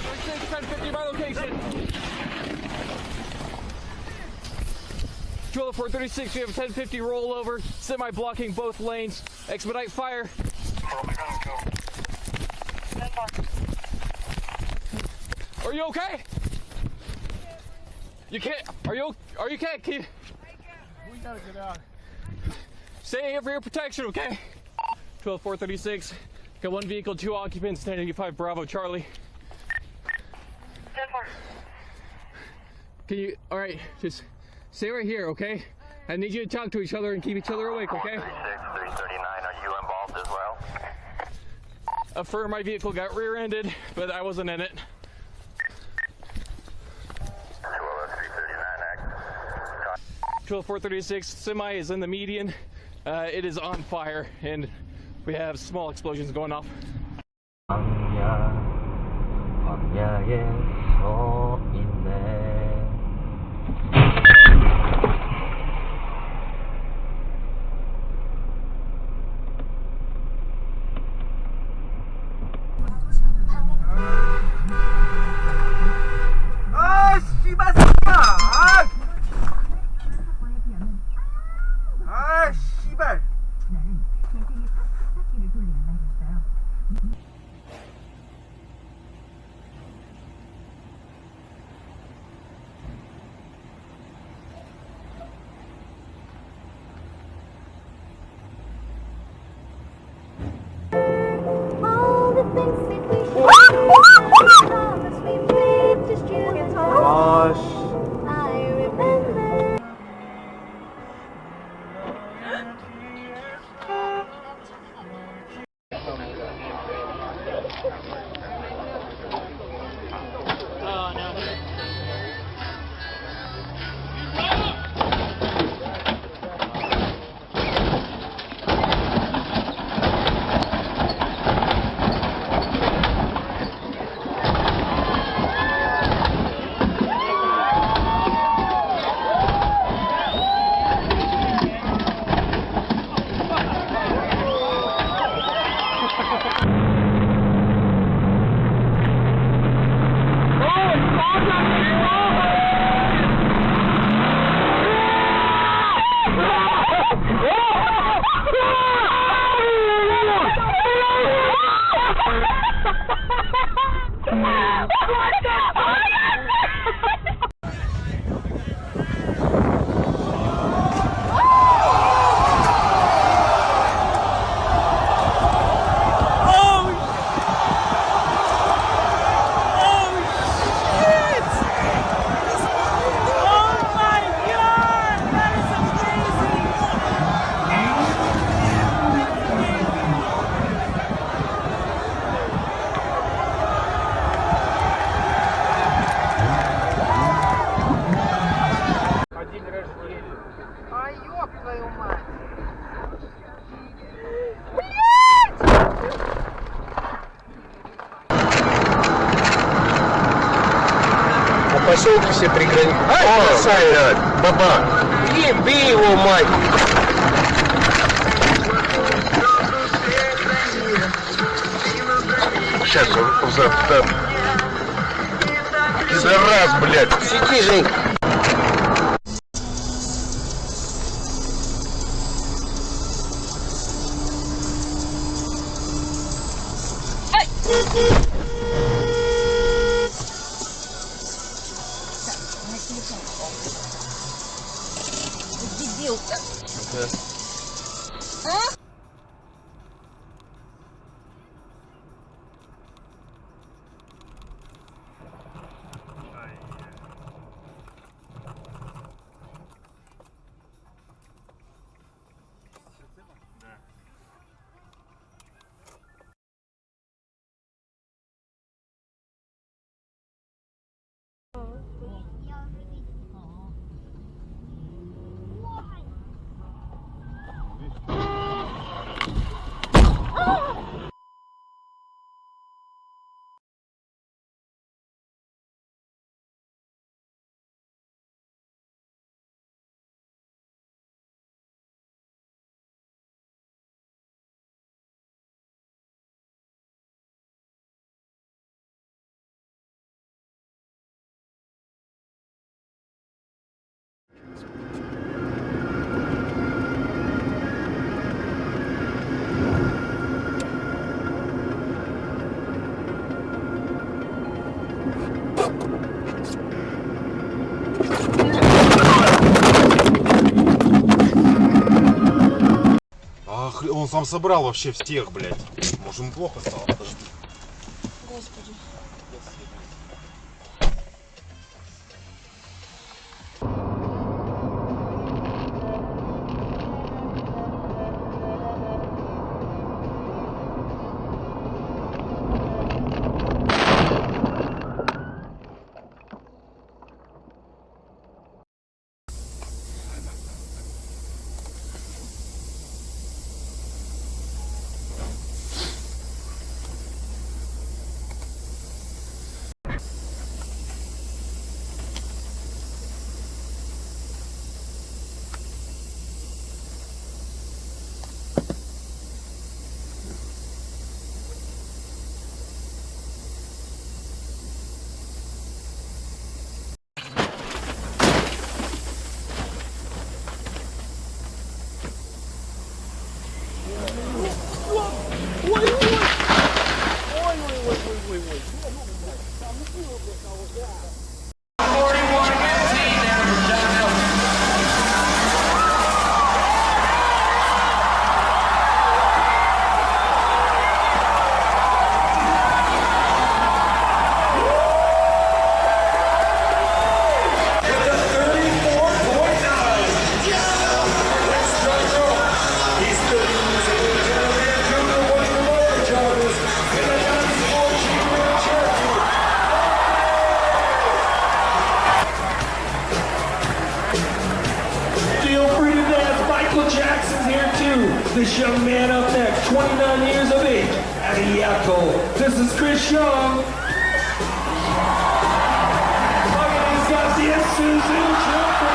1050 my location. 436, we have a 1050 rollover, semi blocking both lanes. Expedite fire. Are you okay? You can't. Are you okay? We gotta get out. Stay here for your protection, okay? 12436. Got one vehicle, 2 occupants, 1085 Bravo Charlie. 10-4. Can you? All right, just stay right here, okay? I need you to talk to each other and keep each other awake, okay? 339. Are you involved as well? Affirm, my vehicle got rear-ended, but I wasn't in it. 12436, semi is in the median. It is on fire, and we have small explosions going off. 광야에 서 있네. 아, 씨발 새끼야! 아, 씨발! 아, 씨. А ёб твою мать! А поселки все приграничные. О, Сайрат, баба, еби его, мать! Сейчас он завтра. Пидорас, блядь! Сиди, Жень! Дебил! Ах, он сам собрал вообще всех, блядь. Может, ему плохо стало? Подожди. Господи. Feel free to dance. Michael Jackson's here too. This young man up next, 29 years of age, out of Yakko. This is Chris Young. Look at he's got the Isuzu Jumper.